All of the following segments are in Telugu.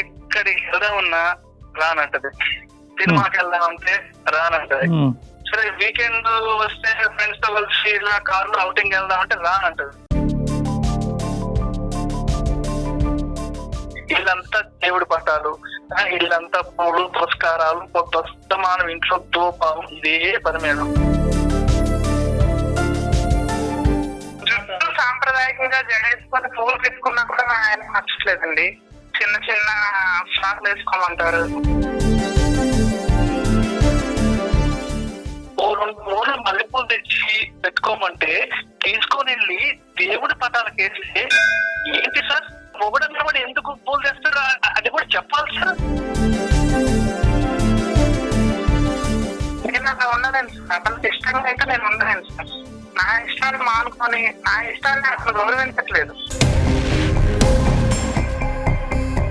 ఎక్కడికి వెళ్దామన్నా రానంటది, సినిమాకి వెళ్దామంటే రానంటది, సరే వీకెండ్ వస్తే ఫ్రెండ్స్ తో కలిసి ఇలా కార్లో అవుటింగ్ వెళ్దామంటే రానంటది. ఇల్లంతా దేవుడి పటాలు, ఇల్లంతా పూలు పురస్కారాలు, ప్రస్తుతమానం ఇంట్లో దూపాలు, ఇదే పని మేడం. సాంప్రదాయకంగా జడేసుకొని పూలు పెట్టుకున్నా కూడా ఆయన నచ్చట్లేదండి. చిన్న చిన్న ఫ్రాక్లు వేసుకోమంటారు. మూడు మల్లెపూలు తెచ్చి పెట్టుకోమంటే తీసుకొని వెళ్ళి దేవుడి పటాలకు వేస్తే ఏంటి సార్ మొగుడన్నా కూడా ఎందుకు పూలు తెస్తారు అది కూడా చెప్పాలి సార్. నేను అలా ఉండలేను సార్, అతనికి ఇష్టంగా అయితే నేను ఉండలేను సార్. నా ఇష్టాన్ని మానుకొని నా ఇష్టాన్ని అసలు గౌరవించట్లేదు.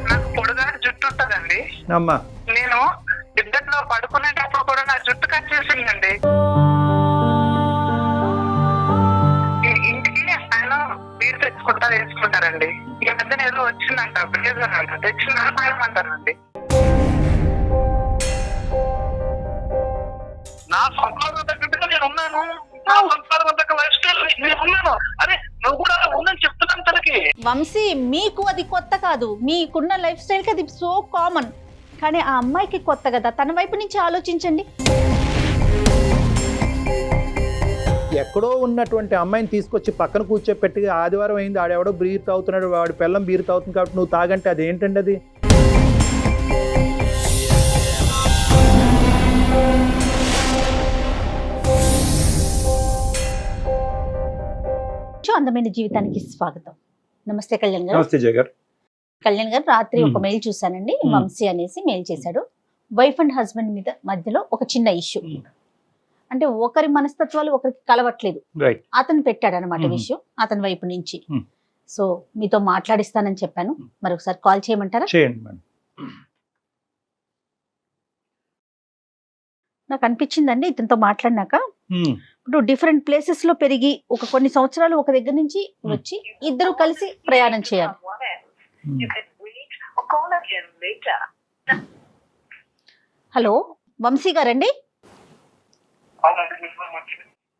నాకు పొడుగారి జుట్టు ఉంటదండి, నేను ఇద్దరిలో పడుకునేటప్పుడు కూడా నా జుట్టు కట్ చేసిందండి. ఇంటికి ఆయన బీరు తెచ్చుకుంటారు వేసుకుంటారండి. ఈ మధ్యన ఏదో వచ్చిందంట బ్రేజర్ అంట, తెచ్చిన పాయమంటారండి. నా సంపాదన తగ్గట్టుగా నేను ఉన్నాను, నా సంపాదన తగ్గ లైఫ్ స్టైల్ నేను ఉన్నాను. అరే నువ్వు కూడా ఉందని చెప్తున్నాను తనకి. వంశీ, మీకు అది కొత్త కాదు, మీకున్న లైఫ్ స్టైల్ కి అది సో కామన్. కానీ ఆ అమ్మాయికి కొత్త కదా, తన వైపు నుంచి ఆలోచించండి. ఎక్కడో ఉన్నటువంటి అమ్మాయిని తీసుకొచ్చి పక్కన కూర్చోపెట్టి ఆదివారం అయింది, ఆడెవడో బీరు తాగుతున్నాడు, వాడి పిల్లం బీరు తాగుతుంది కాబట్టి నువ్వు తాగంటే అది ఏంటండి అది? అందమైన జీవితానికి స్వాగతం. నమస్తే కళ్యాణ్ గారు. నమస్తే జగర్. కళ్యాణ్ గారు, రాత్రి ఒక మెయిల్ చూసానండి. వంశీ అనేసి మెయిల్ చేశాడు. వైఫ్ అండ్ హస్బెండ్ మీద మధ్యలో ఒక చిన్న ఇష్యూ, అంటే ఒకరి మనస్తత్వాలు ఒకరికి కలవట్లేదు. అతను పెట్టాడు అనమాట విషయం అతని వైపు నుంచి. సో మీతో మాట్లాడిస్తానని చెప్పాను, మరి ఒకసారి కాల్ చేయమంటారా? చేయండి మేడం. నాకు అనిపించిందండి ఇతనితో మాట్లాడినాక, ఇప్పుడు డిఫరెంట్ ప్లేసెస్ లో పెరిగి ఒక కొన్ని సంవత్సరాలు ఒక దగ్గర నుంచి వచ్చి ఇద్దరు కలిసి ప్రయాణం చేయాలి. హలో వంశీ గారండి,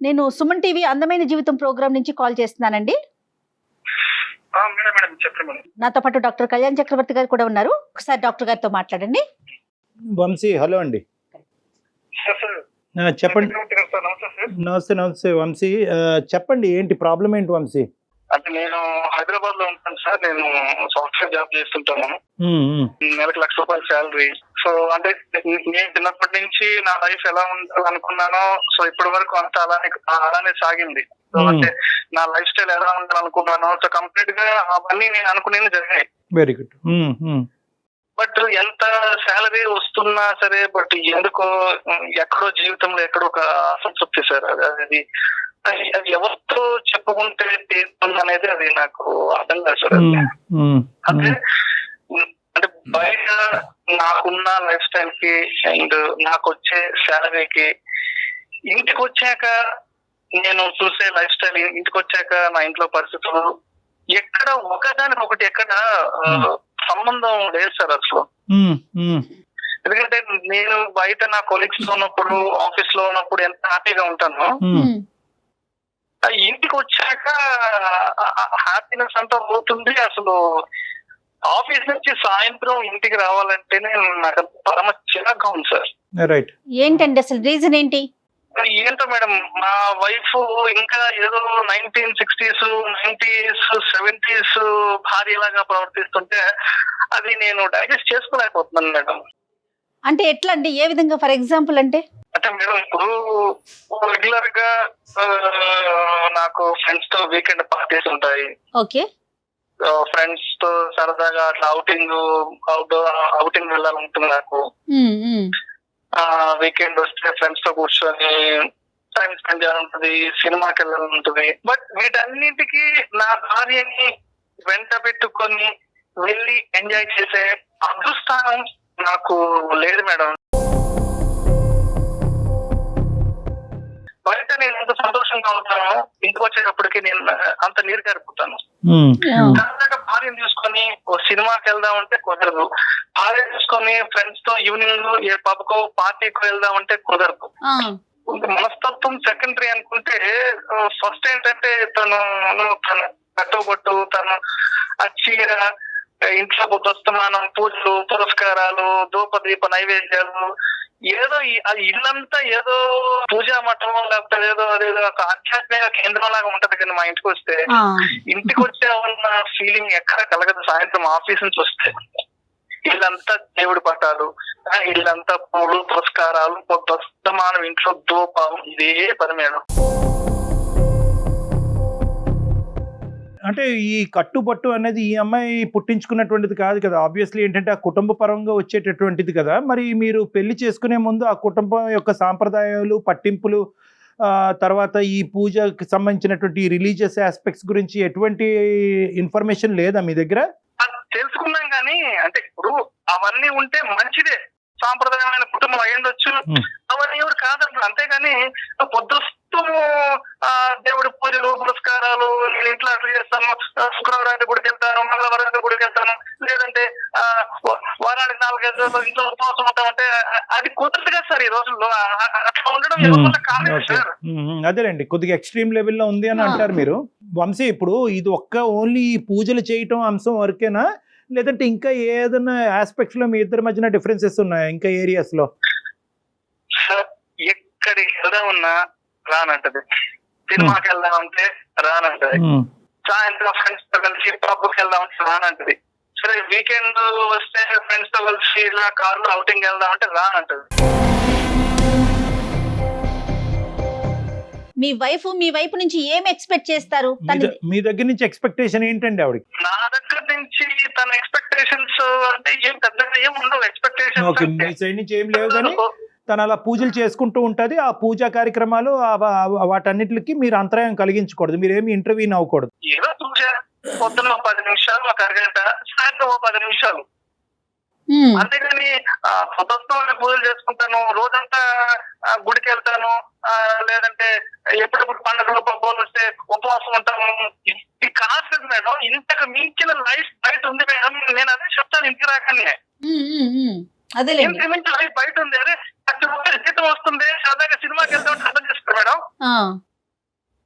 నేను సుమన్ టీవీ అందమైన జీవితం ప్రోగ్రామ్ నుంచి కాల్ చేస్తున్నానండి. నాతో పాటు డాక్టర్ కళ్యాణ్ చక్రవర్తి గారు కూడా ఉన్నారు. ఒకసారి డాక్టర్ గారితో మాట్లాడండి. వంశీ, హలో అండి. చెప్పండి. నమస్తే నమస్తే వంశీ, చెప్పండి ఏంటి ప్రాబ్లం ఏంటి వంశీ? అంటే నేను హైదరాబాద్ లో ఉంటాను సార్, నేను సాఫ్ట్వేర్ జాబ్ చేస్తుంటాను, నెలకు ₹1,00,000 శాలరీ. సో అంటే నేను చిన్నప్పటి నుంచి నా లైఫ్ ఎలా ఉండాలి అనుకున్నానో సో ఇప్పటి వరకు అంతా అలానే సాగింది. సో అంటే నా లైఫ్ స్టైల్ ఎలా ఉండాలనుకున్నానో సో కంప్లీట్ గా అవన్నీ నేను అనుకునేది జరిగాయి. Very good. బట్ ఎంత శాలరీ వస్తున్నా సరే, బట్ ఎందుకో ఎక్కడో జీవితంలో ఎక్కడో ఒక అసంతృప్తి సార్. అది ఎవరితో చెప్పుకుంటే తీరుతుంది అనేది అది నాకు అర్థం కాదు సార్. అంటే అంటే బయట నాకున్న లైఫ్ స్టైల్ కి అండ్ నాకు వచ్చే శాలరీకి ఇంటికి వచ్చాక నేను చూసే లైఫ్ స్టైల్, ఇంటికి వచ్చాక నా ఇంట్లో పరిస్థితులు ఎక్కడ ఒకదానికి ఒకటి ఎక్కడ సంబంధం లేదు సార్ అసలు. ఎందుకంటే నేను బయట నా కొలీగ్స్ తో ఉన్నప్పుడు, ఆఫీస్ లో ఉన్నప్పుడు ఎంత హ్యాపీగా ఉంటానో, ఇంటికి వచ్చాక హ్యాపీనెస్ అంతా పోతుంది. అసలు ఆఫీస్ నుంచి సాయంత్రం ఇంటికి రావాలంటేనే నాకు పరమ చిరాగ్గా ఉంది సార్. ఏంటండి అసలు రీజన్ ఏంటి? ఏంటో మేడం, మా వైఫ్ ఇంకా ఏదో 1960s, 90s, 70s భార్యలాగా ప్రవర్తిస్తుంటే అది నేను డైజెస్ట్ చేసుకోలేకపోతున్నాను మేడం. అంటే ఎట్లా అండి, ఏ విధంగా? ఫర్ ఎగ్జాంపుల్ అంటే మేడం ఇప్పుడు రెగ్యులర్ గా నాకు ఫ్రెండ్స్ తో వీకెండ్ పార్టీస్ ఉంటాయి. ఓకే. ఫ్రెండ్స్ తో సరదాగా అట్లా అవుటింగ్ వెళ్ళాలనుకుంటుంది నాకు. వీకెండ్ వస్తే ఫ్రెండ్స్ తో కూర్చొని టైం స్పెండ్ చేయాలంటది, సినిమాకి వెళ్ళాలంటది. బట్ వీటన్నిటికీ నా భార్యని వెంట పెట్టుకొని వెళ్ళి ఎంజాయ్ చేసే అదృష్టం నాకు లేదు మేడం. బయట నేను ఎంత సంతోషంగా ఉంటానో ఇంటికి వచ్చేటప్పటికి నేను అంత నీరు గారిపోతాను. భార్యను తీసుకొని చూసుకొని ఓ సినిమాకి వెళ్దాం అంటే కుదరదు, భార్య చూసుకొని ఫ్రెండ్స్ తో ఈవినింగ్ ఏ పబ్కో పార్టీకో వెళ్దాం అంటే కుదరదు. మనస్తత్వం సెకండరీ అనుకుంటే ఫస్ట్ ఏంటంటే తను కట్టుబట్టు, తను ఆ చీర, ఇంట్లో బుద్ధస్తమానం, పూజలు పురస్కారాలు, ధూపదీప నైవేద్యాలు, ఏదో ఆ ఇల్లంతా ఏదో పూజా మఠం లేకపోతే అదేదో ఒక ఆధ్యాత్మిక కేంద్రం లాగా ఉంటది. కానీ మా ఇంటికి వస్తే ఇంటికి వచ్చే ఉన్న ఫీలింగ్ ఎక్కడ కలగదు. సాయంత్రం ఆఫీస్ నుంచి వస్తే ఇల్లంతా దేవుడి పటాలు, ఇల్లంతా పూలు పురస్కారాలు, బుద్ధస్తమానం, ఇంట్లో ధూపం, ఇదే పని మేడం. అంటే ఈ కట్టుబట్టు అనేది ఈ అమ్మాయి పుట్టించుకున్నటువంటిది కాదు కదా. ఆబ్వియస్లీ ఏంటంటే ఆ కుటుంబ పరంగా వచ్చేటటువంటిది కదా. మరి మీరు పెళ్లి చేసుకునే ముందు ఆ కుటుంబం యొక్క సాంప్రదాయాలు, పట్టింపులు, తర్వాత ఈ పూజకి సంబంధించినటువంటి రిలీజియస్ ఆస్పెక్ట్స్ గురించి ఎటువంటి ఇన్ఫర్మేషన్ లేదా మీ దగ్గర? తెలుసుకున్నాం కానీ అంటే ఇప్పుడు అవన్నీ ఉంటే మంచిదే, సాంప్రదాయమైన కుటుంబం అయ్యుండొచ్చు, అవన్నీ ఎవరు కాదంటారు. అంతేగాని పొద్దుస్తూ దేవుడి పూజలు పురస్కారాలు, నేను ఇంట్లో అట్లా చేస్తాను, శుక్రవారానికి గుడికి వెళ్తాను, మంగళవారానికి గుడికి వెళ్తాను, లేదంటే వారానికి 4-5 రోజులు ఇంట్లో ఉపవాసం ఉంటామంటే అది కుదరదుగా సార్ ఈ రోజుల్లో. అట్లా ఉండడం ఎవరి కాలేదు సార్. అదేలేండి, కొద్దిగా ఎక్స్ట్రీమ్ లెవెల్లో ఉంది అని అంటారు మీరు. వంశీ, ఇప్పుడు ఇది ఒక్క ఓన్లీ పూజలు చేయటం అంశం వరకేనా, లేదంటే ఇంకా ఏదైనా ఆస్పెక్ట్స్ లో మీ ఇద్దరి మధ్యన డిఫరెన్సెస్ ఉన్నాయా ఇంకా ఏరియాస్ లో? సార్ ఎక్కడికి వెళ్దామన్నా రానంటది, సినిమాకి వెళ్దామంటే రానంటది, సాయంత్రం ఫ్రెండ్స్ తో కలిసి పబ్కి వెళ్దామంటే రానంటది, సరే వీకెండ్ వస్తే ఫ్రెండ్స్ తో కలిసి ఇలా కార్లో అవుటింగ్ వెళ్దామంటే రానంటది. మీ వైపు నుంచి ఏం ఎక్స్పెక్ట్ చేస్తారు? మీ దగ్గర నుంచి ఎక్స్పెక్టేషన్ ఏంటండి ఆవిడకి? నా దగ్గర నుంచి తన ఎక్స్పెక్టేషన్స్ అంటే ఏం పెద్దగా ఏం ఉండవు. ఎక్స్పెక్టేషన్ మీ సైడ్ నుంచి ఏం లేవు, కానీ తను అలా పూజలు చేసుకుంటూ ఉంటది. ఆ పూజా కార్యక్రమాలు వాటన్నిటికి మీరు అంతరాయం కలిగించకూడదు, మీరేమి ఇంటర్వ్యూన్ అవ్వకూడదు. ఏదో పూజ పొద్దున 10 నిమిషాలు, ఒక అరగంట, సాయంత్రం 10 నిమిషాలు, అంతేగాని స్వతంత్రంగా పూజలు చేసుకుంటాను, రోజంతా గుడికి వెళ్తాను, లేదంటే ఎప్పుడెప్పుడు పండుగలు పబ్బులు వస్తే ఉపవాసం ఉంటాము, ఇది కాదు మేడం. ఇంతకు మించిన లైఫ్ బయట ఉంది మేడం. నేను అదే చెప్తాను ఇంటికి రాగానే, ఇంటికి మించిన లైఫ్ బయట ఉంది. అదే 10 రూపాయలు జీతం వస్తుంది, సరదాగా సినిమాకి వెళ్తామంటే అర్థం చేస్తారు మేడం.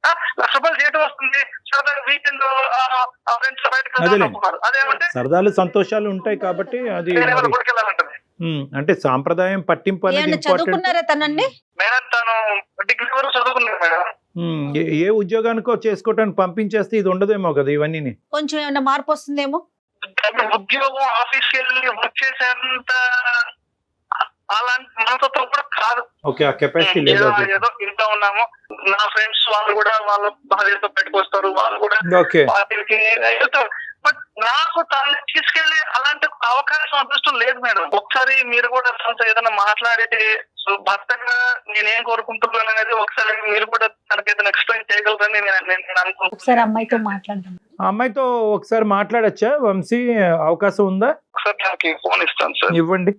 1,00,000 రూపాయలు జీతం వస్తుంది, సరదాగా వీకెండ్ ఫ్రెండ్స్ బయటకు అదేమంటే సరదాలు సంతోషాలు ఉంటాయి కాబట్టి అది అంటే సాంప్రదాయం పట్టింపు అనేది చదువుకున్నారా తనండి? మేడం తను డిగ్రీ వరకు చదువుకున్నారు మేడం. ఏ ఉద్యోగానికో చేసుకోవటానికి పంపించేస్తే ఇది ఉండదేమో కదా, ఇవన్నీ కొంచెం ఏమన్నా మార్పు వస్తుందేమో. ఉద్యోగం ఆఫీస్కి వెళ్ళి వర్క్ చేసేంత అలాంటి మనస్తత్వం కూడా కాదు. ఏదో ఇంట్లో ఉన్నాము, నా ఫ్రెండ్స్ వాళ్ళు కూడా వాళ్ళ భార్యతో పెట్టుకొస్తారు, వాళ్ళు కూడా పార్టీలకి వెళ్తారు. బట్ నాకు తనని తీసుకెళ్లి అలాంటి అవకాశం అదృష్టం లేదు మేడం. ఒకసారి మీరు కూడా తనతో ఏదైనా మాట్లాడితే భర్తగా నేనేం కోరుకుంటున్నాను అనేది ఒకసారి మీరు కూడా తనకైతే ఎక్స్ప్లెయిన్ చేయగలరని నేను అనుకుంటున్నాను. ఒకసారి అమ్మాయితో మాట్లాడదాం. అమ్మాయితో ఒకసారి మాట్లాడచ్చా వంశీ? అవకాశం ఉందా? ఒకసారి తనకి ఫోన్ ఇస్తాను సార్. ఇవ్వండి.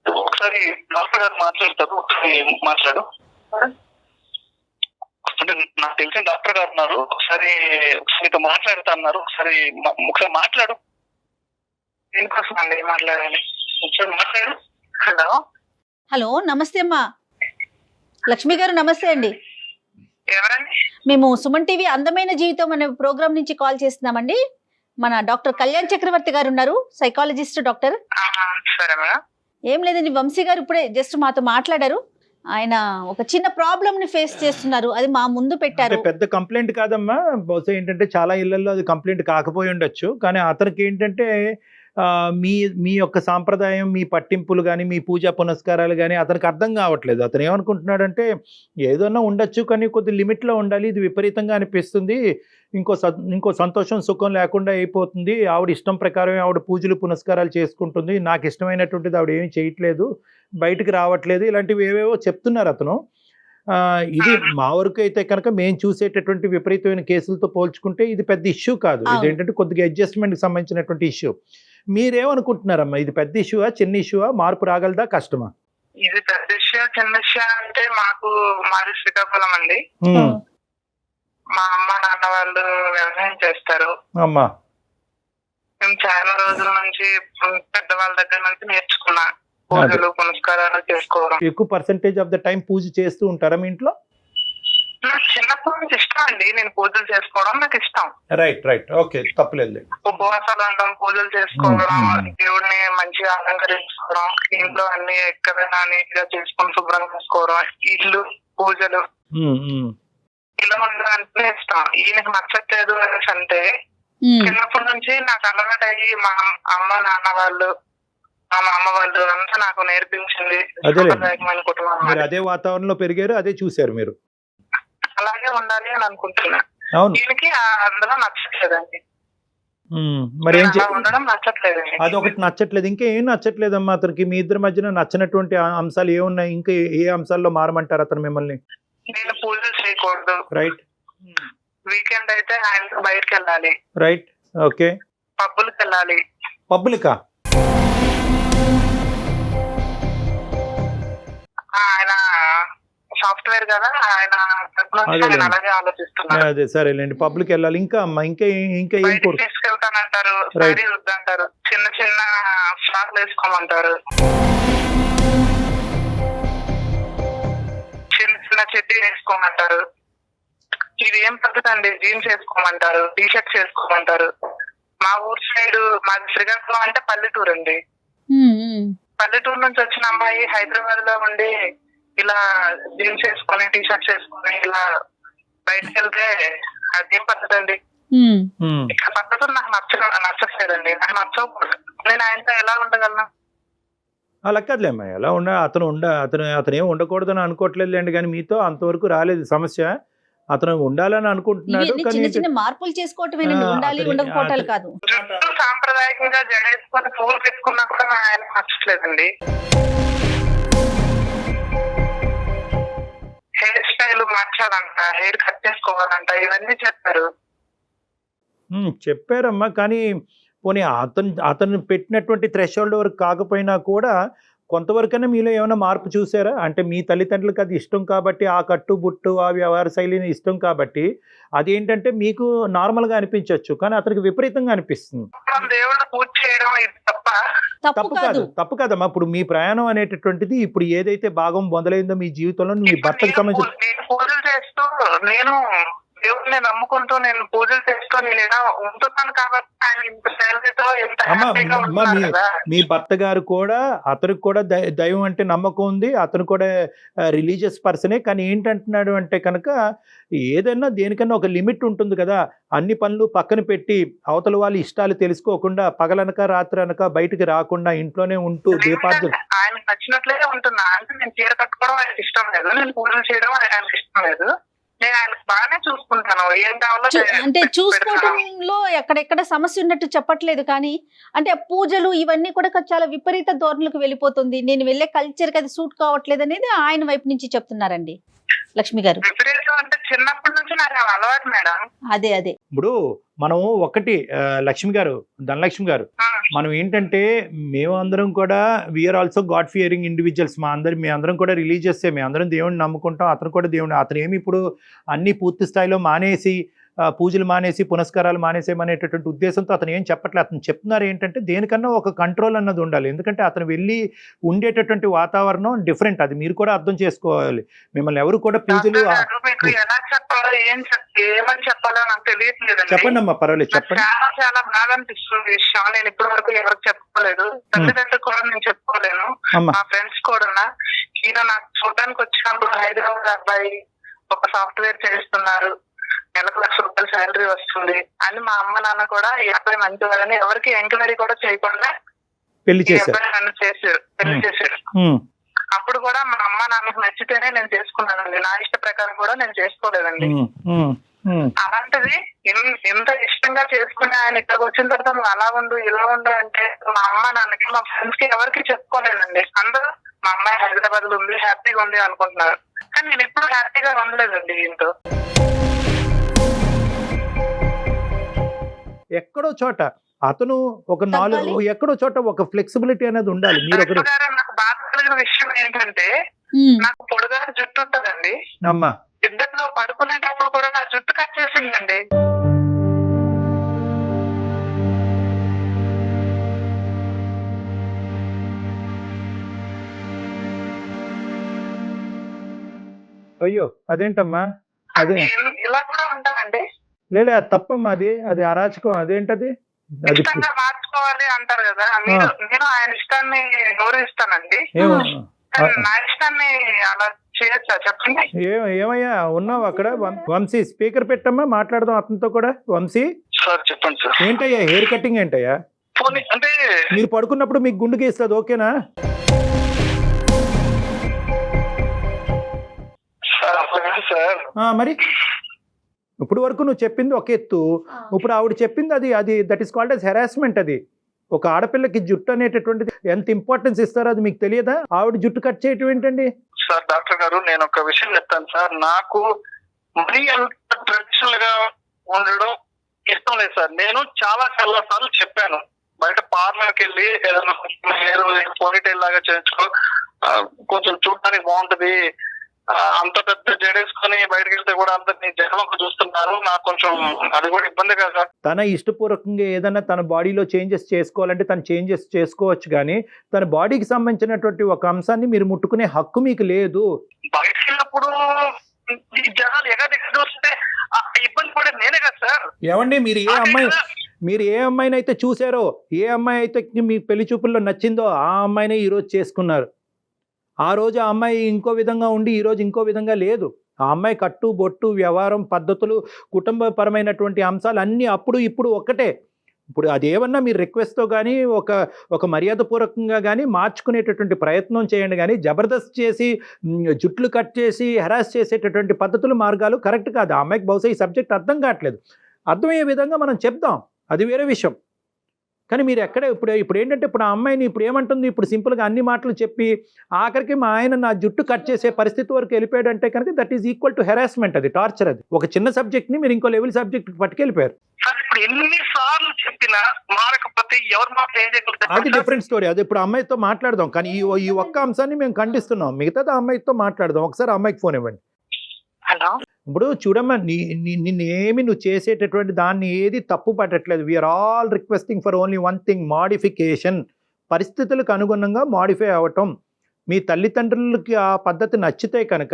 ఒకసారి డాక్టర్ గారు మాట్లాడతారు, ఒకసారి మాట్లాడు. అంటే నాకు తెలిసిన డాక్టర్ గారు ఉన్నారు, ఒకసారి మీతో మాట్లాడుతా అన్నారు, ఒకసారి మాట్లాడు. దేనికోసం అండి మాట్లాడాలి? ఒకసారి మాట్లాడు. హలో, నమస్తే అమ్మా. లక్ష్మి గారు నమస్తే అండి. ఎవరండి? మేము సుమన్ టీవీ అందమైన జీవితం అనే ప్రోగ్రామ్ నుంచి కాల్ చేస్తున్నామండి. మన డాక్టర్ కళ్యాణ్ చక్రవర్తి గారు ఉన్నారు, సైకాలజిస్ట్ డాక్టర్. సరే మేడం. ఏం లేదండి, వంశీ గారు ఇప్పుడే జస్ట్ మాతో మాట్లాడారు. ఆయన ఒక చిన్న ప్రాబ్లమ్ ని ఫేస్ చేస్తున్నారు, అది మా ముందు పెట్టారు. పెద్ద కంప్లైంట్ కాదమ్మా, బహుశా ఏంటంటే చాలా ఇళ్లలో అది కంప్లైంట్ కాకపోయి ఉండొచ్చు, కానీ అతనికి ఏంటంటే మీ యొక్క సాంప్రదాయం, మీ పట్టింపులు కానీ, మీ పూజా పునస్కారాలు కానీ అతనికి అర్థం కావట్లేదు. అతను ఏమనుకుంటున్నాడంటే ఏదన్నా ఉండొచ్చు, కానీ కొద్ది లిమిట్లో ఉండాలి, ఇది విపరీతంగా అనిపిస్తుంది, ఇంకో సంతోషం సుఖం లేకుండా అయిపోతుంది, ఆవిడ ఇష్టం ప్రకారమే ఆవిడ పూజలు పునస్కారాలు చేసుకుంటుంది, నాకు ఇష్టమైనటువంటిది ఆవిడ ఏమీ చేయట్లేదు, బయటకు రావట్లేదు, ఇలాంటివి ఏవేవో చెప్తున్నారు అతను. ఇది మా వరకు అయితే కనుక మేము చూసేటటువంటి విపరీతమైన కేసులతో పోల్చుకుంటే ఇది పెద్ద ఇష్యూ కాదు. ఇదేంటంటే కొద్దిగా అడ్జస్ట్మెంట్కి సంబంధించినటువంటి ఇష్యూ. మీరేమనుకుంటున్నారమ్మా, ఇది పెద్ద ఇష్యూవా, చిన్న ఇష్యూవా, మార్పు రాగలదా, కష్టమా? ఇది పెద్ద ఇష్యూ చిన్న ఇష్యూ అంటే మాది శ్రీకాకుళం అండి. మా అమ్మ నాన్న వాళ్ళు వ్యవసాయం చేస్తారు. అమ్మా మేము చాలా రోజుల నుంచి పెద్దవాళ్ళ దగ్గర నుంచి నేర్చుకున్నా పూజలు పునస్కారాలు చేసుకోవడం. ఎక్కువ పర్సెంటేజ్ ఆఫ్ ద టైం పూజ చేస్తూ ఉంటారా మీ ఇంట్లో? నాకు చిన్నప్పటి నుంచి ఇష్టం అండి, నేను పూజలు చేసుకోవడం నాకు ఇష్టం. రైట్ ఓకే, తప్పలేదు. ఉపవాసాలు ఉండడం, పూజలు చేసుకోవడం, దేవుడిని మంచిగా అలంకరించుకోవడం, ఇంట్లో అన్ని ఎక్కడైనా నీట్ గా చేసుకుని శుభ్రం చేసుకోవడం, ఇల్లు పూజలు ఇలా ఉండడానికి ఇష్టం. ఈయనకు నచ్చట్లేదు అనేసి అంటే చిన్నప్పటి నుంచి నాకు అలవాటు అయ్యి మా అమ్మ నాన్న వాళ్ళు మా అమ్మ వాళ్ళు అంతా నాకు నేర్పించింది. కుటుంబం అదే వాతావరణంలో పెరిగారు, అదే చూసారు మీరు, అలాగే ఉండాలి అని అనుకుంటున్నా. దీనికి అందులో నచ్చట్లేదండి, మరి ఉండడం నచ్చట్లేదండి. అదొకటి నచ్చట్లేదు. ఇంకా ఏం నచ్చట్లేదమ్మా అతనికి? మీ ఇద్దరి మధ్యన నచ్చినటువంటి అంశాలు ఏమున్నాయి? ఇంకా ఏ అంశాల్లో మారమంటారు అతను మిమ్మల్ని? నేను పూజలు చేయకూడదు, రైట్. వీకెండ్ అయితే ఆయనతో బయటకు వెళ్ళాలి, రైట్. ఓకే. పబ్బులకు వెళ్ళాలి. పబ్బులకా? ఆయన సాఫ్ట్వేర్ కదా, ఆయన అలాగే ఆలోచిస్తున్నారు. అదే సరేలేండి, పబ్లిక్ వెళ్ళాలి. ఇంకా అమ్మా ఇంకా ఇంకా ఏం తీసుకెళ్తానంటారు, సారీ వద్దంటారు, చిన్న చిన్న ఫ్రాక్లు వేసుకోమంటారు, చిన్న చిన్న చెడ్డీ వేసుకోమంటారు. ఇది ఏం పద్ధతి అండి? జీన్స్ వేసుకోమంటారు, టీ షర్ట్స్ వేసుకోమంటారు. మా ఊరు సైడ్, మాది శ్రీకాకుళం అంటే పల్లెటూరు అండి. పల్లెటూరు నుంచి వచ్చిన అమ్మాయి హైదరాబాద్ లో ఉండి ఇలా జీన్స్ వేసుకొని టీ షర్ట్స్ వేసుకొని ఇలా బయటకు వెళ్తే అదేం పద్ధతి అండి? ఇక్కడ పద్ధతులు నాకు నచ్చట్లేదండి, నాకు నచ్చకూడదు. నేను ఆయనతో ఎలా ఉండగలను? అలా కదలేమ్మా, ఎలా అతను ఏం ఉండకూడదని అనుకోవట్లేదులేండి, కానీ మీతో అంతవరకు రాలేదు సమస్య. అతను ఉండాలని అనుకుంటున్నాడు, చిన్న చిన్న మార్పులు చేసుకోవటమేనండి, ఉండాలి ఉండకపోవటాలు కాదు. సాంప్రదాయకంగా జడేసుకొని పూలు పెట్టుకున్నా కూడా ఆయన నచ్చట్లేదండి. హెయిర్ స్టైల్ మార్చాలంట, హెయిర్ కట్ చేసుకోవాలంట, ఇవన్నీ చెప్పారమ్మా. కానీ పోనీ అతను పెట్టినటువంటి థ్రెషోల్డ్ వరకు కాకపోయినా కూడా కొంతవరకైనా మీలో ఏమైనా మార్పు చూసారా? అంటే మీ తల్లిదండ్రులకు అది ఇష్టం కాబట్టి, ఆ కట్టు బుట్టు ఆ వ్యవహార శైలిని ఇష్టం కాబట్టి అదేంటంటే మీకు నార్మల్గా అనిపించవచ్చు, కానీ అతనికి విపరీతంగా అనిపిస్తుంది. తప్పు కాదమ్మా. ఇప్పుడు మీ ప్రయాణం అనేటటువంటిది ఇప్పుడు ఏదైతే భాగం మొదలైందో మీ జీవితంలో మీ భర్తకు సంబంధించి నేను దేవుడిని నమ్ముకుంటూ నేను పూజలు చేస్తూ నేను ఇలా ఉంటున్నాను కాబట్టి మీ భర్త గారు కూడా, అతనికి కూడా దైవం అంటే నమ్మకం ఉంది, అతను కూడా రిలీజియస్ పర్సనే. కానీ ఏంటంటున్నాడు అంటే కనుక ఏదైనా దేనికన్నా ఒక లిమిట్ ఉంటుంది కదా. అన్ని పనులు పక్కన పెట్టి అవతల వాళ్ళ ఇష్టాలు తెలుసుకోకుండా పగలనక రాత్రి అనక బయటికి రాకుండా ఇంట్లోనే ఉంటూ దీపార్థన ఆయనకు నచ్చినట్లే ఉంటున్నా. అంటే నేను చీర కట్టుకోవడం ఆయనకి ఇష్టం లేదు, నేను పూజలు చేయడం ఆయనకి ఇష్టం లేదు. నేను ఆయనకు బాగానే చూసుకుంటాను, ఏం కావాలో. అంటే చూసుకోవడంలో ఎక్కడెక్కడ సమస్య ఉన్నట్టు చెప్పట్లేదు, కానీ అంటే పూజలు ఇవన్నీ కూడా చాలా విపరీత ధోరణులకు వెళ్ళిపోతుంది, నేను వెళ్ళే కల్చర్కి అది సూట్ కావట్లేదు అనేది ఆయన వైపు నుంచి చెప్తున్నారండి లక్ష్మి గారు. విపరీతం అంటే చిన్నప్పటి నుంచి నాకు అలవాటు మేడం. అదే ఇప్పుడు మనం ఒకటి లక్ష్మి గారు, ధనలక్ష్మి గారు, మనం ఏంటంటే మేము అందరం కూడా we are also God fearing individuals. మీ అందరం కూడా రిలీజియస్సే, మేము అందరం దేవుడిని నమ్ముకుంటాం, అతను కూడా దేవుడిని. అతను ఏమి ఇప్పుడు అన్ని పూర్తి స్థాయిలో మానేసి పూజలు మానేసి పునస్కారాలు మానేసేమనేటటువంటి ఉద్దేశంతో అతను ఏం చెప్పట్లేదు. అతను చెప్తున్నారు ఏంటంటే దేనికన్నా ఒక కంట్రోల్ అన్నది ఉండాలి. ఎందుకంటే అతను వెళ్ళి ఉండేటటువంటి వాతావరణం డిఫరెంట్, అది మీరు కూడా అర్థం చేసుకోవాలి. మిమ్మల్ని ఎవరు కూడా పూజలు చెప్పండి అమ్మా, పర్వాలేదు చెప్పండి. చాలా బాగా అనిపిస్తుంది విషయం. నేను ఇప్పటి వరకు ఎవరికి చెప్పుకోలేదు, తల్లిదండ్రులు కూడా నేను చెప్పుకోలేను, మా ఫ్రెండ్స్ కూడా. ఈయన నాకు చూడడానికి వచ్చినప్పుడు హైదరాబాద్ అబ్బాయి ఒక సాఫ్ట్వేర్ చేస్తున్నారు, నెలకు ₹1,00,000 శాలరీ వస్తుంది అని మా అమ్మ నాన్న కూడా ఈ అబ్బాయి మంచివారని ఎవరికి ఎంక్వైరీ కూడా చేయకుండా పెళ్లి చేశారు. అప్పుడు కూడా మా అమ్మ నాన్నకు నచ్చితేనే నేను చేసుకున్నానండి, నా ఇష్ట ప్రకారం కూడా నేను చేసుకోలేదండి. అలాంటిది ఎంత ఇష్టంగా చేసుకుని ఆయన ఇక్కడికి వచ్చిన తర్వాత నువ్వు అలా ఉండు ఇలా ఉండు అంటే మా అమ్మ నాన్నకి మా ఫ్రెండ్స్ కి ఎవరికి చెప్పుకోలేదండి. అందరూ మా అమ్మాయి హైదరాబాద్ లో ఉంది, హ్యాపీగా ఉంది అనుకుంటున్నారు, కానీ నేను ఎప్పుడు హ్యాపీగా ఉండలేదండి దీంతో. ఎక్కడో చోట అతను ఒక ఎక్కడో చోట ఒక ఫ్లెక్సిబిలిటీ అనేది ఉండాలి. మీరు నాకు బాధ కలిగిన విషయం ఏంటంటే నాకు పొడుగారు జుట్టు ఉంటుందండి అమ్మా, ఇద్దరిలో పడుకునేటప్పుడు కూడా నా జుట్టు కట్ చేసిందండి. అయ్యో అదేంటమ్మా అదే ఇలా కూడా ఉంటానండి. లేదు అది తప్పమ్మా, అది అరాచకం. అదేంటది? అది ఇష్టంగా మార్చుకోవాలి అంటారు కదా, నేను ఆయన ఇష్టాన్ని గౌరవిస్తానండి. ఏమో కానీ నా ఇష్టాన్ని అలా చేయొచ్చా చెప్పండి? ఏమయ్యా ఉన్నావు అక్కడ? వంశీ స్పీకర్ పెట్టమ్మా, మాట్లాడదాం అతనితో కూడా. వంశీ సార్ చెప్పండి సార్. ఏంటయ్యా హెయిర్ కటింగ్ ఏంటయ్యా? అంటే మీరు పడుకున్నప్పుడు మీకు గుండు గీస్తుంది, ఓకేనా? సార్ మరి ఇప్పుడు వరకు నువ్వు చెప్పింది ఒక ఎత్తు, ఇప్పుడు ఆవిడ చెప్పింది అది that is called as harassment. అది ఒక ఆడపిల్లకి జుట్టు అనేటటువంటిది ఎంత ఇంపార్టెన్స్ ఇస్తారో అది మీకు తెలియదా? ఆవిడ జుట్టు కట్ చేయటం ఏంటండి? సార్ డాక్టర్ గారు నేను ఒక విషయం చెప్తాను సార్. నాకు మరీ అంత ట్రెడిషనల్ గా ఉండడం ఇష్టం లేదు సార్. నేను చాలా సార్లు చెప్పాను, బయట పార్లర్కి వెళ్ళి ఏదైనా హెయిర్ పోనీటైల్ లాగా చేయించుకో, కొంచెం చూడడానికి బాగుంటది, అంత పెద్ద జడేసుకొని బయటకు వెళ్తే కూడా అందరినీ జగమంకు చూస్తున్నారు, నాకు కొంచెం అది కూడా ఇబ్బంది కదా సార్. తన ఇష్టపూర్వకంగా ఏదైనా తన బాడీలో చేంజెస్ చేసుకోవాలంటే తను చేంజెస్ చేసుకోవచ్చు, కానీ తన బాడీకి సంబంధించినటువంటి ఒక అంశాన్ని మీరు ముట్టుకునే హక్కు మీకు లేదు. బయటకు వెళ్ళినప్పుడు ఈ జనాలు ఎగదిగా చూస్తే ఇబ్బంది పడేది నేనే కదా సార్. ఏమండి మీరు ఏ అమ్మాయిని అయితే చూసారో, ఏ అమ్మాయి అయితే మీ పెళ్లి చూపుల్లో నచ్చిందో ఆ అమ్మాయినే ఈరోజు చేసుకున్నారు. ఆ రోజు ఆ అమ్మాయి ఇంకో విధంగా ఉండి ఈరోజు ఇంకో విధంగా లేదు. ఆ అమ్మాయి కట్టు బొట్టు వ్యవహారం పద్ధతులు కుటుంబపరమైనటువంటి అంశాలు అన్నీ అప్పుడు ఇప్పుడు ఒక్కటే. ఇప్పుడు అదేమన్నా మీరు రిక్వెస్ట్తో కానీ ఒక మర్యాదపూర్వకంగా కానీ మార్చుకునేటటువంటి ప్రయత్నం చేయండి, కానీ జబర్దస్త్ చేసి జుట్లు కట్ చేసి హెరాస్ చేసేటటువంటి పద్ధతులు మార్గాలు కరెక్ట్ కాదు. ఆ అమ్మాయికి బహుశా ఈ సబ్జెక్ట్ అర్థం కావట్లేదు. అర్థమయ్యే విధంగా మనం చెప్దాం, అది వేరే విషయం. కానీ మీరు ఎక్కడ ఇప్పుడు ఏంటంటే ఇప్పుడు ఆ అమ్మాయిని ఇప్పుడు ఏమంటుంది, ఇప్పుడు సింపుల్గా అన్ని మాటలు చెప్పి ఆఖరికి మా ఆయన నా జుట్టు కట్ చేసే పరిస్థితి వరకు వెళ్ళిపోయాడు అంటే కనుక that is equal to harassment. అది టార్చర్. అది ఒక చిన్న సబ్జెక్ట్ని మీరు ఇంకో లెవెల్ సబ్జెక్ట్ పట్టుకెళ్ళిపోయారు. అది డిఫరెంట్ స్టోరీ. అది ఇప్పుడు అమ్మాయితో మాట్లాడదాం, కానీ ఈ ఒక్క అంశాన్ని మేము ఖండిస్తున్నాం. మిగతాది ఆ అమ్మాయితో మాట్లాడదాం. ఒకసారి అమ్మాయికి ఫోన్ ఇవ్వండి. హలో, ఇప్పుడు చూడమ్మా, నిన్నేమి నువ్వు చేసేటటువంటి దాన్ని ఏది తప్పు పట్టట్లేదు. We are all requesting for only one thing, modification. పరిస్థితులకు అనుగుణంగా మాడిఫై అవ్వటం. మీ తల్లిదండ్రులకి ఆ పద్ధతి నచ్చితే కనుక,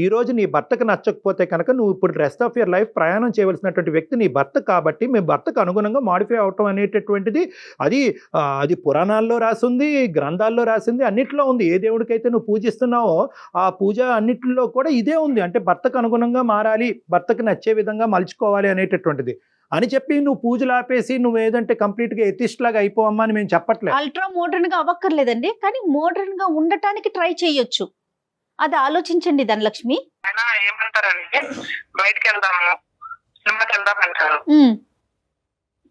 ఈరోజు నీ భర్తకు నచ్చకపోతే కనుక నువ్వు ఇప్పుడు రెస్ట్ ఆఫ్ యువర్ లైఫ్ ప్రయాణం చేయవలసినటువంటి వ్యక్తి నీ భర్త కాబట్టి, మీ భర్తకు అనుగుణంగా మాడిఫై అవటం అనేటటువంటిది అది పురాణాల్లో రాసింది, గ్రంథాల్లో రాసింది, అన్నిట్లో ఉంది. ఏ దేవుడికైతే నువ్వు పూజిస్తున్నావో ఆ పూజ అన్నిటిలో కూడా ఇదే ఉంది. అంటే భర్తకు అనుగుణంగా మారాలి, భర్తకు నచ్చే విధంగా మలుచుకోవాలి అనేటటువంటిది అని చెప్పి నువ్వు పూజలు ఆపేసి నువ్వు ఏదంటే కంప్లీట్ గా ఎథిస్ట్ లాగా అయిపోవమ్మా అని మేము చెప్పట్లేదు. అల్ట్రా మోడర్న్ గా అవ్వక్కర్లేదండి, కానీ మోడర్న్ గా ఉండటానికి ట్రై చేయొచ్చు. అది ఆలోచించండి ధనలక్ష్మి. ఏమంటారంటే బయటకు వెళ్దాము, సినిమాకి వెళ్దాం అంటారు,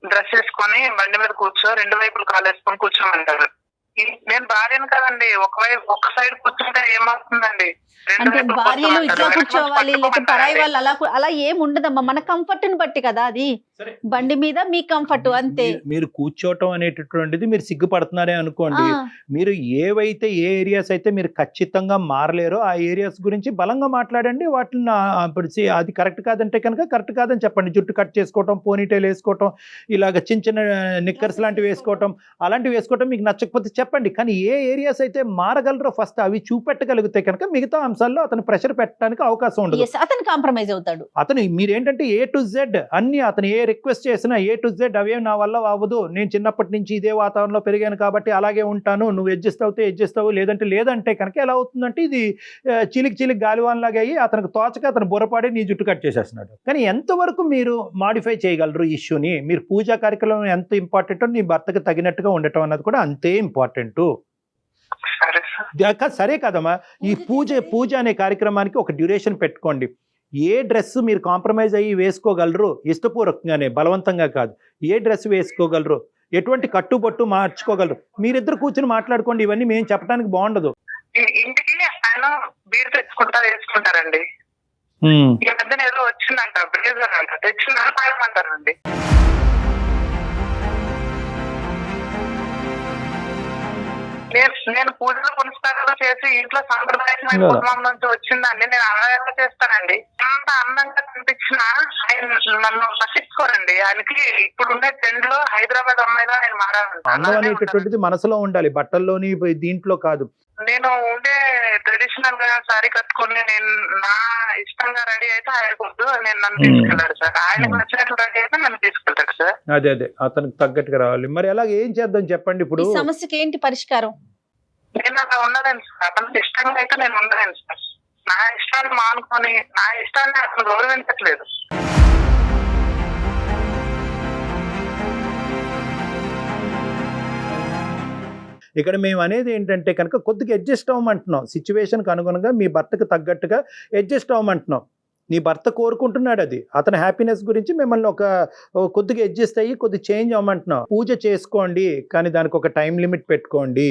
డ్రెస్ వేసుకొని బండి మీద కూర్చో, రెండు వైపులు కాలు వేసుకొని కూర్చోమంటారు. నేను భార్యను కదండి, ఒక సైడ్ కూర్చుంటే ఏమవుతుందండి? అంటే భార్యలు ఇట్లా కూర్చోవాలి, లేకపోతే పరాయి వాళ్ళు అలా ఏం ఉండదమ్మా. మన కంఫర్ట్ ని బట్టి కదా, అది బండి మీద మీ కంఫర్ట్ అంతే. మీరు కూర్చోవటం అనేటటువంటిది మీరు సిగ్గుపడుతున్నారే అనుకోండి. మీరు ఏవైతే ఏ ఏరియాస్ అయితే మీరు ఖచ్చితంగా మారలేరో ఆ ఏరియాస్ గురించి బలంగా మాట్లాడండి. వాటిని అది కరెక్ట్ కాదంటే కనుక కరెక్ట్ కాదని చెప్పండి. జుట్టు కట్ చేసుకోవటం, పోనీటైల్ వేసుకోవటం, ఇలాగ చిన్న చిన్న నిక్కర్స్ లాంటివి వేసుకోవటం, అలాంటివి వేసుకోవటం మీకు నచ్చకపోతే చెప్పండి. కానీ ఏ ఏరియాస్ అయితే మారగలరో ఫస్ట్ అవి చూపెట్టగలిగితే కనుక మిగతా అంశాల్లో అతను ప్రెషర్ పెట్టడానికి అవకాశం ఉండదు. అతను కాంప్రమైజ్ అవుతాడు. అతను మీరేంటంటే ఏ టు జెడ్ అన్ని, అతను ఏ రిక్వెస్ట్ చేసినా ఏ టు జెడ్ అవేం నా వల్ల అవ్వదు, నేను చిన్నప్పటి నుంచి ఇదే వాతావరణంలో పెరిగాను కాబట్టి అలాగే ఉంటాను, నువ్వు అడ్జస్ట్ అవ్వు లేదంటే కనుక ఎలా అవుతుందంటే ఇది చిలికి గాలివాన్లాగా అయ్యి అతనికి తోచక అతను బుర్రపాడి నీ జుట్టు కట్ చేసేస్తున్నాడు. కానీ ఎంతవరకు మీరు మాడిఫై చేయగలరు ఇష్యూని? మీరు పూజా కార్యక్రమం ఎంత ఇంపార్టెంటో నీ భర్తకు తగినట్టుగా ఉండటం అన్నది కూడా అంతే ఇంపార్టెంట్. సరే కదమ్మా, ఈ పూజ అనే కార్యక్రమానికి ఒక డ్యూరేషన్ పెట్టుకోండి. ఏ డ్రెస్ మీరు కాంప్రమైజ్ అయ్యి వేసుకోగలరు, ఇష్టపూర్వకంగానే, బలవంతంగా కాదు, ఏ డ్రెస్ వేసుకోగలరు, ఎటువంటి కట్టుబొట్టు మార్చుకోగలరు, మీరిద్దరు కూర్చొని మాట్లాడుకోండి. ఇవన్నీ మేము చెప్పడానికి బాగుండదు. ఇంటికి ఆయన బీర్ వేసుకుంటారండి. ఈ మధ్యన ఏదో వచ్చిందంట, బ్రేజర్ అంట, తెచ్చిందని తాగమంటారండి. నేను పూజలు పునస్కారాలు చేసి వచ్చి ఇంట్లో సాంప్రదాయమైన కుటుంబం నుంచి వచ్చిందండి, నేను అలా ఎలా చేస్తానండి? అంత అందంగా కనిపించిన ఆయన నన్ను నశించుకోరండి. ఆయనకి ఇప్పుడు ఉండే ట్రెండ్ లో హైదరాబాద్ అమ్మాయిలా నేను అందం అనేటటువంటిది మనసులో ఉండాలి, బట్టల్లోని దీంట్లో కాదు. నేను ఉండే ట్రెడిషనల్ గా సారీ కట్టుకుని నేను నా ఇష్టంగా రెడీ అయితే ఆయన వద్దు, నేను నన్ను తీసుకెళ్తాడు సార్. ఆయనకు నచ్చినట్లు రెడీ అయితే నన్ను తీసుకెళ్తాడు సార్. అదే అతనికి తగ్గట్టుగా రావాలి. మరి అలాగే ఏం చేద్దాం చెప్పండి ఇప్పుడు? ఈ సమస్యకి ఏంటి పరిష్కారం? నేను అలా ఉండలేను సార్, అతనికి ఇష్టంగా అయితే నేను ఉండలేను సార్. నా ఇష్టాన్ని మానుకొని నా ఇష్టాన్ని అతను గౌరవించట్లేదు. ఇక్కడ మేము అనేది ఏంటంటే కనుక కొద్దిగా అడ్జస్ట్ అవ్వమంటున్నాం, సిచ్యువేషన్కి అనుగుణంగా మీ భర్తకు తగ్గట్టుగా అడ్జస్ట్ అవ్వమంటున్నాం. నీ భర్త కోరుకుంటున్నాడు అది, అతని హ్యాపీనెస్ గురించి మిమ్మల్ని ఒక కొద్దిగా అడ్జస్ట్ అయ్యి కొద్దిగా చేంజ్ అవ్వమంటున్నాం. పూజ చేసుకోండి, కానీ దానికి ఒక టైం లిమిట్ పెట్టుకోండి.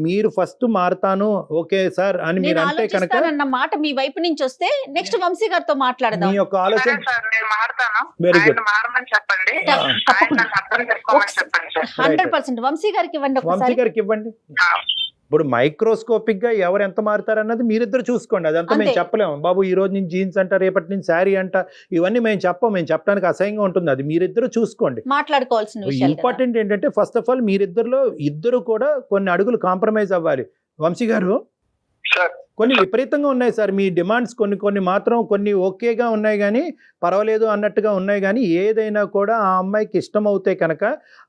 మీరు ఫస్ట్ మారుతాను ఓకే సార్ అని మీరు అంటే కనుక మాట మీ వైపు నుంచి వస్తే నెక్స్ట్ వంశీ గారితో మాట్లాడదాం. మీ యొక్క ఆలోచన వెరీ గుడ్, 100% వంశీ గారికి ఇవ్వండి, వంశీ గారికి ఇవ్వండి. ఇప్పుడు మైక్రోస్కోపిక్ గా ఎవరు ఎంత మారుతారన్నది మీరిద్దరు చూసుకోండి, అదంతా మేము చెప్పలేము. బాబు ఈ రోజు నుంచి జీన్స్ అంట, రేపటి నుంచి శారీ అంట, ఇవన్నీ మేము చెప్పడానికి అసహ్యంగా ఉంటుంది. అది మీరిద్దరు చూసుకోండి, మాట్లాడుకోవాల్సిన విషయం. ఇంపార్టెంట్ ఏంటంటే ఫస్ట్ ఆఫ్ ఆల్ ఇద్దరు కూడా కొన్ని అడుగులు కాంప్రమైజ్ అవ్వాలి. వంశీ గారు కొన్ని విపరీతంగా ఉన్నాయి సార్ మీ డిమాండ్స్, కొన్ని మాత్రం కొన్ని ఓకేగా ఉన్నాయి కానీ పర్వాలేదు అన్నట్టుగా ఉన్నాయి కానీ ఏదైనా కూడా ఆ అమ్మాయికి ఇష్టం అవుతే కనుక,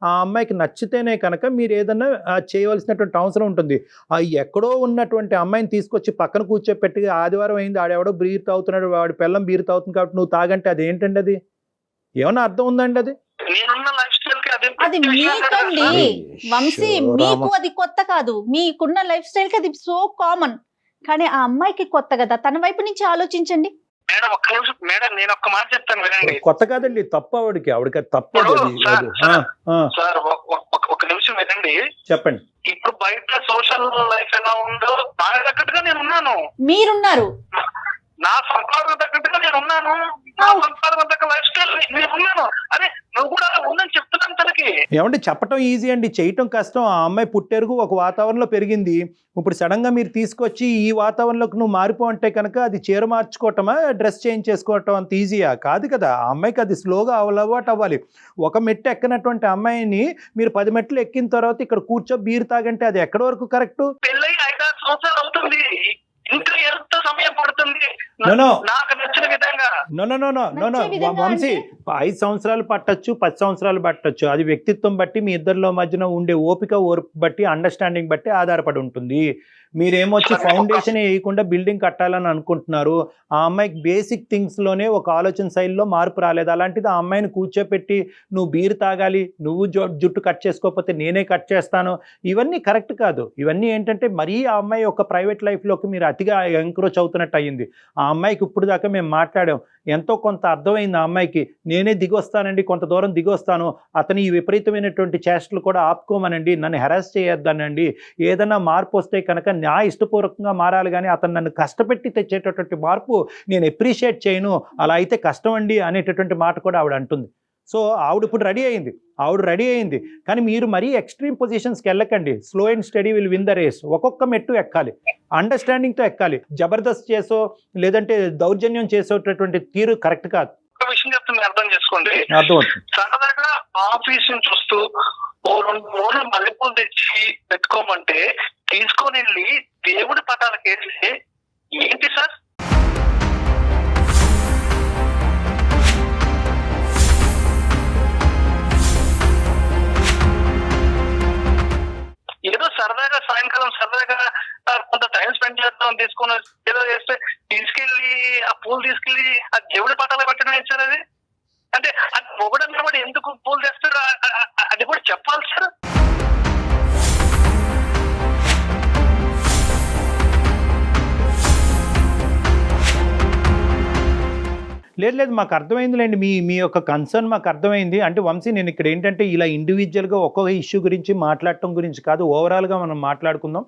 ఆ అమ్మాయికి నచ్చితేనే కనుక మీరు ఏదైనా చేయవలసినటువంటి అవసరం ఉంటుంది. ఆ ఎక్కడో ఉన్నటువంటి అమ్మాయిని తీసుకొచ్చి పక్కన కూర్చోపెట్టి ఆదివారం అయింది ఆడెవడో బీరు తాగుతున్నాడు, వాడి పిల్లం బీరు తాగుతుంది కాబట్టి నువ్వు తాగంటే అది ఏంటండి? అది ఏమన్నా అర్థం ఉందండి? అది మీకండి వంశీ, మీకు అది కొత్త కాదు, మీకున్న లైఫ్ స్టైల్ కి అది సో కామన్. కానీ ఆ అమ్మాయికి కొత్త కదా, తన వైపు నుంచి ఆలోచించండి. మేడం ఒక్క నిమిషం మేడం, నేను ఒక్క మాట చెప్తాను వినండి. కొత్త కాదండి, తప్పు ఆవిడకి తప్పు. సార్ ఒక నిమిషం వినండి, చెప్పండి. ఇప్పుడు బయట సోషల్ లైఫ్ ఎలా ఉందో దానికి తగ్గట్టుగా నేను ఉన్నాను, మీరున్నారు. నా సంపాదన తగ్గట్టుగా నేను ఉన్నాను, నా సంపాదన తగ్గ లైఫ్ స్టైల్ నేను ఉన్నాను. అరే నువ్వు కూడా ఉందని చెప్తున్నాను తనకి. ఏమంటే చెప్పటం ఈజీ అండి, చేయటం కష్టం. ఆ అమ్మాయి పుట్టెరుగు ఒక వాతావరణంలో పెరిగింది, ఇప్పుడు సడన్ గా మీరు తీసుకొచ్చి ఈ వాతావరణంలోకి నువ్వు మారిపో అంటే కనుక అది చీర మార్చుకోవటమా, డ్రెస్ చేంజ్ చేసుకోవటం అంత ఈజీయా? కాదు కదా. ఆ అమ్మాయికి అది స్లోగా అలవాటు అవ్వాలి. ఒక మెట్టు ఎక్కనటువంటి అమ్మాయిని మీరు 10 మెట్లు ఎక్కిన తర్వాత ఇక్కడ కూర్చో బీరు తాగంటే అది ఎక్కడి వరకు కరెక్ట్? పెళ్ళై 5-6 సంవత్సరాలు అవుతుంది, ఇంకా ఎంత సమయం పడుతుంది నాకు నచ్చిన విధంగా? వంశీ 5 సంవత్సరాలు పట్టొచ్చు, 10 సంవత్సరాలు పట్టొచ్చు, అది వ్యక్తిత్వం బట్టి మీ ఇద్దరిలో మధ్యన ఉండే ఓపిక బట్టి అండర్స్టాండింగ్ బట్టి ఆధారపడి ఉంటుంది. మీరేమొచ్చి ఫౌండేషన్ వేయకుండా బిల్డింగ్ కట్టాలని అనుకుంటున్నారు. ఆ అమ్మాయికి బేసిక్ థింగ్స్లోనే ఒక ఆలోచన శైలిలో మార్పు రాలేదు. అలాంటిది ఆ అమ్మాయిని కూర్చోపెట్టి నువ్వు బీరు తాగాలి, నువ్వు జుట్టు కట్ చేసుకోకపోతే నేనే కట్ చేస్తాను, ఇవన్నీ కరెక్ట్ కాదు. ఇవన్నీ ఏంటంటే మరీ ఆ అమ్మాయి ఒక ప్రైవేట్ లైఫ్లోకి మీరు అతిగా ఎంక్రోచ్ అవుతున్నట్టు అయ్యింది. ఆ అమ్మాయికి ఇప్పుడు దాకా మేము మాట్లాడాం, ఎంతో కొంత అర్థమైంది ఆ అమ్మాయికి. నేనే దిగొస్తానండి, కొంత దూరం దిగొస్తాను, అతని ఈ విపరీతమైనటువంటి చేష్టలు కూడా ఆపుకోమనండి, నన్ను హెరాస్ చేయొద్దనండి, ఏదైనా మార్పు వస్తే కనుక నా ఇష్టపూర్వకంగా మారాలి కానీ అతను నన్ను కష్టపెట్టి తెచ్చేటటువంటి మార్పు నేను అప్రిషియేట్ చేయను, అలా అయితే కష్టం అండి అనేటటువంటి మాట కూడా ఆవిడ అంటుంది. సో ఆవిడ ఇప్పుడు రెడీ అయింది కానీ మీరు మరీ ఎక్స్ట్రీమ్ పొజిషన్స్కి వెళ్ళకండి. Slow and steady will win the race. ఒక్కొక్క మెట్టు ఎక్కాలి, అండర్స్టాండింగ్తో ఎక్కాలి. జబర్దస్త్ చేసో లేదంటే దౌర్జన్యం చేసేటటువంటి తీరు కరెక్ట్ కాదు. ఒక విషయం చెప్తుంది అర్థం చేసుకోండి. అర్థమవుతుంది. సరదాగా ఆఫీస్ నుంచి వస్తూ 2 మల్లెపూలు తెచ్చి పెట్టుకోమంటే తీసుకొని వెళ్ళి దేవుడి పటాలకు వేస్తే ఏంటి సార్? ఏదో సరదాగా సాయంకాలం సరదాగా కొంత టైం స్పెండ్ చేద్దాం తీసుకొని ఏదో చేస్తే తీసుకెళ్లి ఆ పూలు తీసుకెళ్లి ఆ దేవుడి పటాలు పెట్టడం ఇచ్చారు. అది అంటే మొగుడన్న కూడా ఎందుకు పూలు తెస్తారు అది కూడా చెప్పాలి సార్. లేదు మాకు అర్థమైందిలేండి, మీ యొక్క కన్సర్న్ మాకు అర్థమైంది. అంటే వంశీ నేను ఇక్కడ ఏంటంటే ఇలా ఇండివిజువల్గా ఒక్కొక్క ఇష్యూ గురించి మాట్లాడటం గురించి కాదు, ఓవరాల్గా మనం మాట్లాడుకుందాం.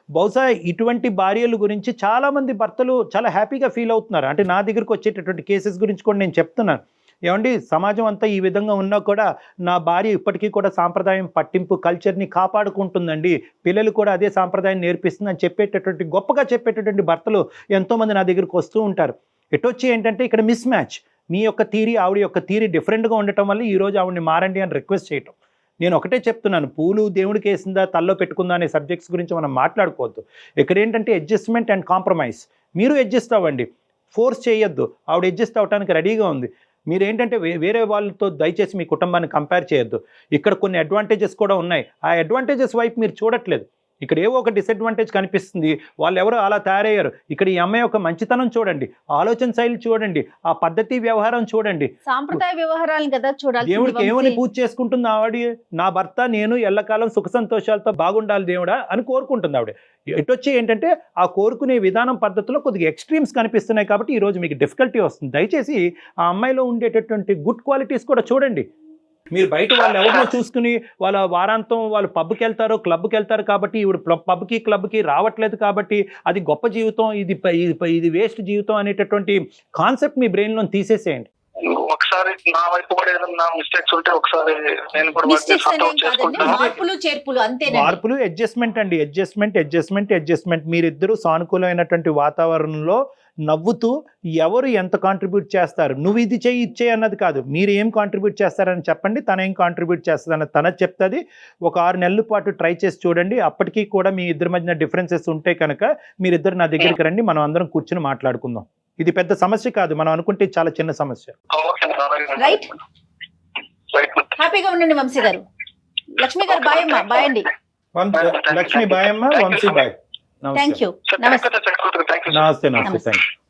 బహుశా ఇటువంటి భార్యల గురించి చాలామంది భర్తలు చాలా హ్యాపీగా ఫీల్ అవుతున్నారు. అంటే నా దగ్గరకు వచ్చేటటువంటి కేసెస్ గురించి కూడా నేను చెప్తున్నాను. ఏమండి సమాజం అంతా ఈ విధంగా ఉన్నా కూడా నా భార్య ఇప్పటికీ కూడా సాంప్రదాయం పట్టింపు కల్చర్ని కాపాడుకుంటుందండి, పిల్లలు కూడా అదే సాంప్రదాయం నేర్పిస్తుందని చెప్పేటటువంటి గొప్పగా చెప్పేటటువంటి భర్తలు ఎంతోమంది నా దగ్గరికి వస్తూ ఉంటారు. ఎటొచ్చి ఏంటంటే ఇక్కడ మిస్ మ్యాచ్, మీ యొక్క థీరీ ఆవిడ యొక్క థీరీ డిఫరెంట్గా ఉండటం వల్ల ఈరోజు ఆవిడని మారండి అని రిక్వెస్ట్ చేయటం. నేను ఒకటే చెప్తున్నాను, పూలు దేవుడికి వేసిందా తల్లో పెట్టుకుందా అనే సబ్జెక్ట్స్ గురించి మనం మాట్లాడుకోవద్దు. ఇక్కడ ఏంటంటే అడ్జస్ట్మెంట్ అండ్ కాంప్రమైజ్. మీరు అడ్జస్ట్ అవ్వండి, ఫోర్స్ చేయొద్దు. ఆవిడ అడ్జస్ట్ అవ్వడానికి రెడీగా ఉంది. మీరు ఏంటంటే వేరే వాళ్ళతో దయచేసి మీ కుటుంబాన్ని కంపేర్ చేయొద్దు. ఇక్కడ కొన్ని అడ్వాంటేజెస్ కూడా ఉన్నాయి, ఆ అడ్వాంటేజెస్ వైపు మీరు చూడట్లేదు. ఇక్కడ ఏవో ఒక డిసడ్వాంటేజ్ కనిపిస్తుంది, వాళ్ళు ఎవరో అలా తయారయ్యారు. ఇక్కడ ఈ అమ్మాయి ఒక మంచితనం చూడండి, ఆలోచన శైలి చూడండి, ఆ పద్ధతి వ్యవహారం చూడండి. సాంప్రదాయ వ్యవహారాలు కదా చూడాలి. దేవుడికి ఏమని పూజ చేసుకుంటుంది ఆవిడ? నా భర్త నేను ఎల్లకాలం సుఖ సంతోషాలతో బాగుండాలి దేవుడా అని కోరుకుంటుంది ఆవిడ. ఇటొచ్చి ఏంటంటే ఆ కోరుకునే విధానం పద్ధతిలో కొద్దిగా ఎక్స్ట్రీమ్స్ కనిపిస్తున్నాయి కాబట్టి ఈరోజు మీకు డిఫికల్టీ వస్తుంది. దయచేసి ఆ అమ్మాయిలో ఉండేటటువంటి గుడ్ క్వాలిటీస్ కూడా చూడండి. మీరు బయట వాళ్ళు ఎవరినో చూసుకుని వాళ్ళ వారాంతం వాళ్ళు పబ్కి వెళ్తారు, క్లబ్కి వెళ్తారు కాబట్టి ఈవిడ పబ్కి క్లబ్కి రావట్లేదు కాబట్టి అది గొప్ప జీవితం, ఇది వేస్ట్ జీవితం అనేటటువంటి కాన్సెప్ట్ మీ బ్రెయిన్లో తీసేసేయండి. ఒకసారి నా వైపు కూడా ఏదైనా మిస్టేక్స్ ఉంటే ఒకసారి నేను కూడా మార్పులు చేర్పులు అంతే. మార్పులు అడ్జస్ట్మెంట్ అండి, అడ్జస్ట్మెంట్. మీరిద్దరూ సానుకూలమైనటువంటి వాతావరణంలో నవ్వుతూ ఎవరు ఎంత కాంట్రిబ్యూట్ చేస్తారు, నువ్వు ఇది చేయి ఇచ్చే అన్నది కాదు, మీరు ఏం కాంట్రిబ్యూట్ చేస్తారని చెప్పండి, తన ఏం కాంట్రిబ్యూట్ చేస్తుందని తన చెప్తుంది. ఒక 6 నెలల పాటు ట్రై చేసి చూడండి. అప్పటికీ కూడా మీ ఇద్దరి మధ్యన డిఫరెన్సెస్ ఉంటే కనుక మీరిద్దరు నా దగ్గరికి రండి, మనం అందరం కూర్చుని మాట్లాడుకుందాం. ఇది పెద్ద సమస్య కాదు, మనం అనుకుంటే చాలా చిన్న సమస్య. రైట్, హ్యాపీగా ఉండండి వంశీ గారు. లక్ష్మి గారు బాయ్ అమ్మా. బాయ్ అండి. లక్ష్మి బాయ్ అమ్మ, వంశీ బాయ్. Thank you. నమస్తే. నమస్తే. Thank you.